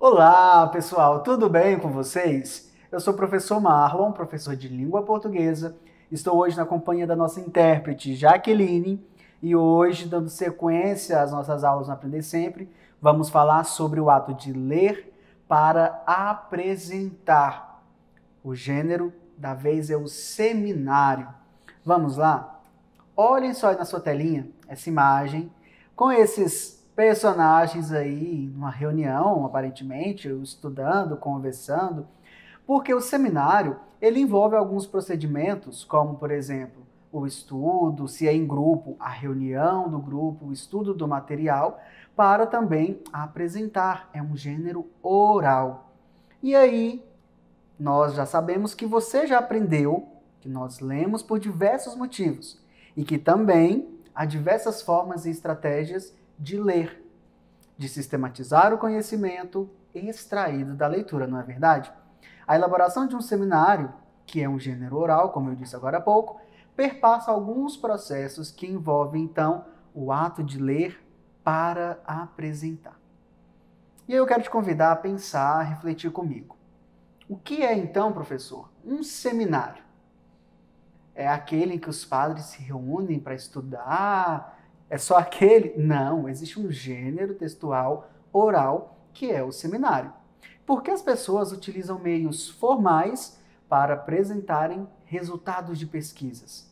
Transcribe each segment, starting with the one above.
Olá, pessoal, tudo bem com vocês? Eu sou o professor Marlon, professor de língua portuguesa. Estou hoje na companhia da nossa intérprete Jaqueline e hoje, dando sequência às nossas aulas no Aprender Sempre, vamos falar sobre o ato de ler para apresentar. O gênero da vez é o seminário. Vamos lá? Olhem só aí na sua telinha essa imagem com esses personagens aí numa reunião, aparentemente, estudando, conversando, porque o seminário ele envolve alguns procedimentos, como por exemplo o estudo, se é em grupo, a reunião do grupo, o estudo do material, para também apresentar. É um gênero oral. E aí nós já sabemos que você já aprendeu que nós lemos por diversos motivos e que também há diversas formas e estratégias de ler, de sistematizar o conhecimento extraído da leitura, não é verdade? A elaboração de um seminário, que é um gênero oral, como eu disse agora há pouco, perpassa alguns processos que envolvem, então, o ato de ler para apresentar. E aí eu quero te convidar a pensar, a refletir comigo. O que é, então, professor, um seminário? É aquele em que os padres se reúnem para estudar? É só aquele? Não, existe um gênero textual oral que é o seminário. Porque as pessoas utilizam meios formais para apresentarem resultados de pesquisas.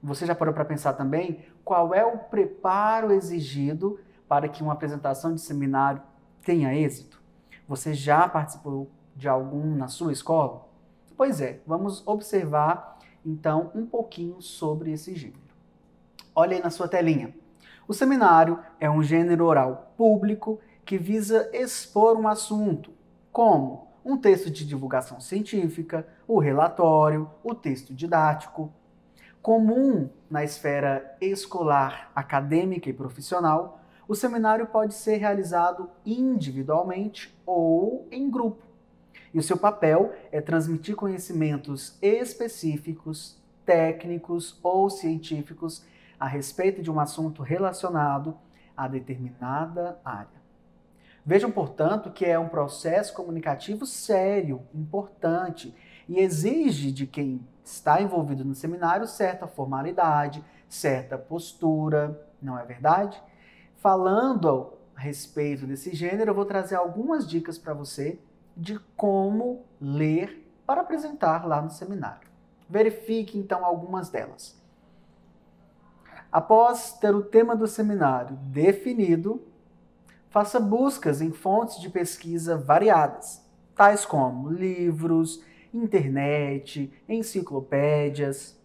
Você já parou para pensar também qual é o preparo exigido para que uma apresentação de seminário tenha êxito? Você já participou de algum na sua escola? Pois é, vamos observar então um pouquinho sobre esse gênero. Olha aí na sua telinha. O seminário é um gênero oral público que visa expor um assunto, como um texto de divulgação científica, o relatório, o texto didático. Comum na esfera escolar, acadêmica e profissional, o seminário pode ser realizado individualmente ou em grupo. E o seu papel é transmitir conhecimentos específicos, técnicos ou científicos a respeito de um assunto relacionado a determinada área. Vejam, portanto, que é um processo comunicativo sério, importante e exige de quem está envolvido no seminário certa formalidade, certa postura, não é verdade? Falando a respeito desse gênero, eu vou trazer algumas dicas para você de como ler para apresentar lá no seminário. Verifique então algumas delas. Após ter o tema do seminário definido, faça buscas em fontes de pesquisa variadas, tais como livros, internet, enciclopédias.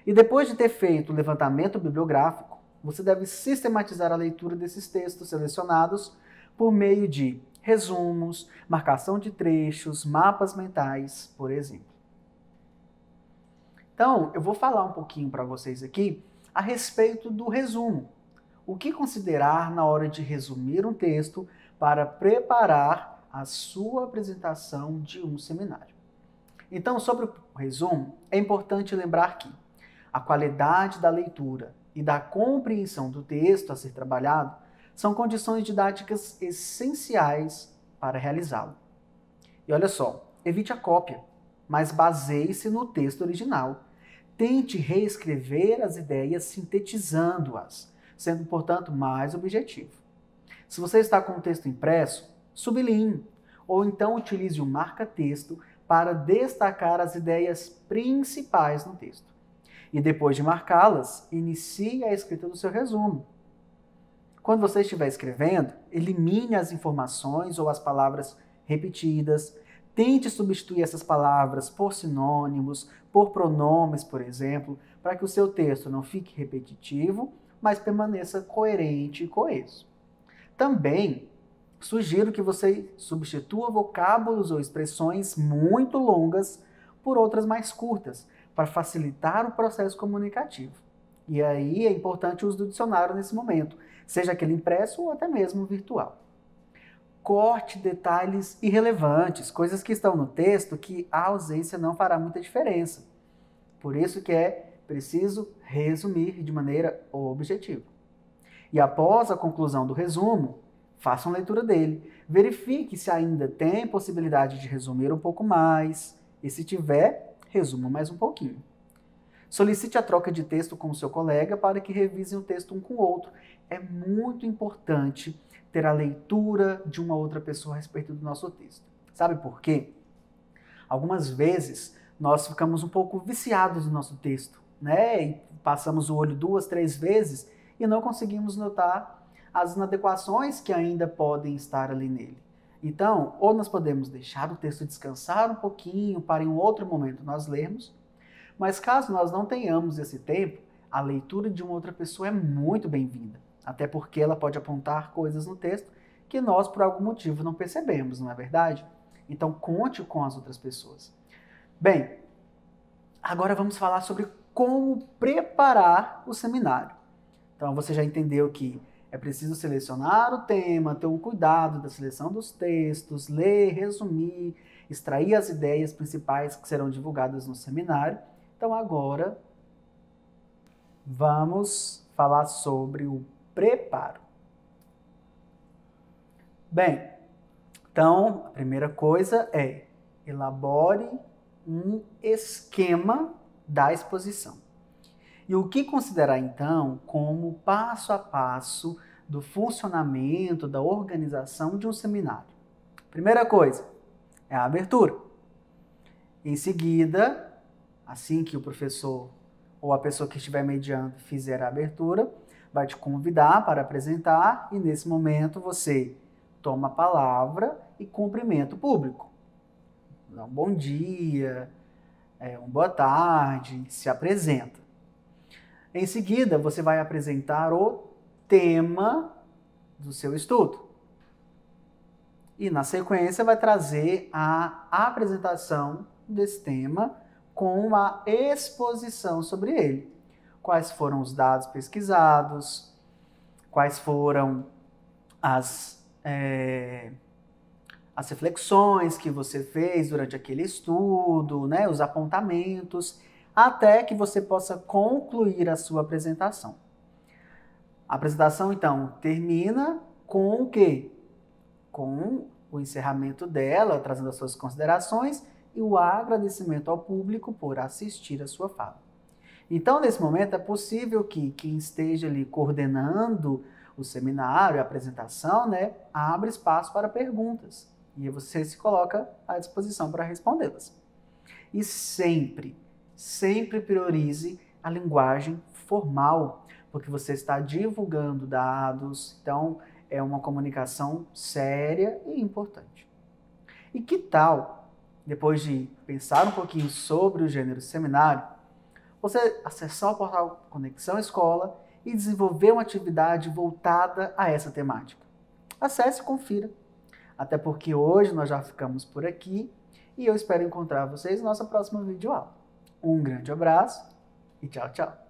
E depois de ter feito o levantamento bibliográfico, você deve sistematizar a leitura desses textos selecionados por meio de resumos, marcação de trechos, mapas mentais, por exemplo. Então, eu vou falar um pouquinho para vocês aqui a respeito do resumo. O que considerar na hora de resumir um texto para preparar a sua apresentação de um seminário. Então, sobre o resumo, é importante lembrar que a qualidade da leitura e da compreensão do texto a ser trabalhado são condições didáticas essenciais para realizá-lo. E olha só, evite a cópia, mas baseie-se no texto original. Tente reescrever as ideias sintetizando-as, sendo, portanto, mais objetivo. Se você está com o texto impresso, sublinhe, ou então utilize o marca-texto para destacar as ideias principais no texto. E depois de marcá-las, inicie a escrita do seu resumo. Quando você estiver escrevendo, elimine as informações ou as palavras repetidas. Tente substituir essas palavras por sinônimos, por pronomes, por exemplo, para que o seu texto não fique repetitivo, mas permaneça coerente e coeso. Também sugiro que você substitua vocábulos ou expressões muito longas por outras mais curtas, para facilitar o processo comunicativo. E aí é importante o uso do dicionário nesse momento, seja aquele impresso ou até mesmo virtual. Corte detalhes irrelevantes, coisas que estão no texto que a ausência não fará muita diferença. Por isso que é preciso resumir de maneira objetiva. E após a conclusão do resumo, façam leitura dele. Verifique se ainda tem possibilidade de resumir um pouco mais. E se tiver, resuma mais um pouquinho. Solicite a troca de texto com o seu colega para que revisem o texto um com o outro. É muito importante ter a leitura de uma outra pessoa a respeito do nosso texto. Sabe por quê? Algumas vezes nós ficamos um pouco viciados no nosso texto, né? E passamos o olho 2, 3 vezes e não conseguimos notar as inadequações que ainda podem estar ali nele. Então, ou nós podemos deixar o texto descansar um pouquinho para em um outro momento nós lermos, mas caso nós não tenhamos esse tempo, a leitura de uma outra pessoa é muito bem-vinda, até porque ela pode apontar coisas no texto que nós, por algum motivo, não percebemos, não é verdade? Então, conte com as outras pessoas. Bem, agora vamos falar sobre como preparar o seminário. Então, você já entendeu que é preciso selecionar o tema, ter um cuidado da seleção dos textos, ler, resumir, extrair as ideias principais que serão divulgadas no seminário. Então, agora, vamos falar sobre o preparo. Bem, então, a primeira coisa é elabore um esquema da exposição. E o que considerar, então, como passo a passo do funcionamento, da organização de um seminário? Primeira coisa é a abertura. Em seguida, assim que o professor ou a pessoa que estiver mediando fizer a abertura, vai te convidar para apresentar e, nesse momento, você toma a palavra e cumprimenta o público. Dá um bom dia, uma boa tarde, se apresenta. Em seguida, você vai apresentar o tema do seu estudo. E, na sequência, vai trazer a apresentação desse tema com uma exposição sobre ele. Quais foram os dados pesquisados, quais foram as reflexões que você fez durante aquele estudo, né, os apontamentos, até que você possa concluir a sua apresentação. A apresentação, então, termina com o quê? Com o encerramento dela, trazendo as suas considerações e o agradecimento ao público por assistir a sua fala. Então, nesse momento, é possível que quem esteja ali coordenando o seminário, a apresentação, né, abra espaço para perguntas. E você se coloca à disposição para respondê-las. E sempre priorize a linguagem formal, porque você está divulgando dados, então é uma comunicação séria e importante. E que tal, depois de pensar um pouquinho sobre o gênero seminário, você acessar o portal Conexão Escola e desenvolver uma atividade voltada a essa temática? Acesse e confira. Até porque hoje nós já ficamos por aqui e eu espero encontrar vocês na nossa próxima videoaula. Um grande abraço e tchau, tchau!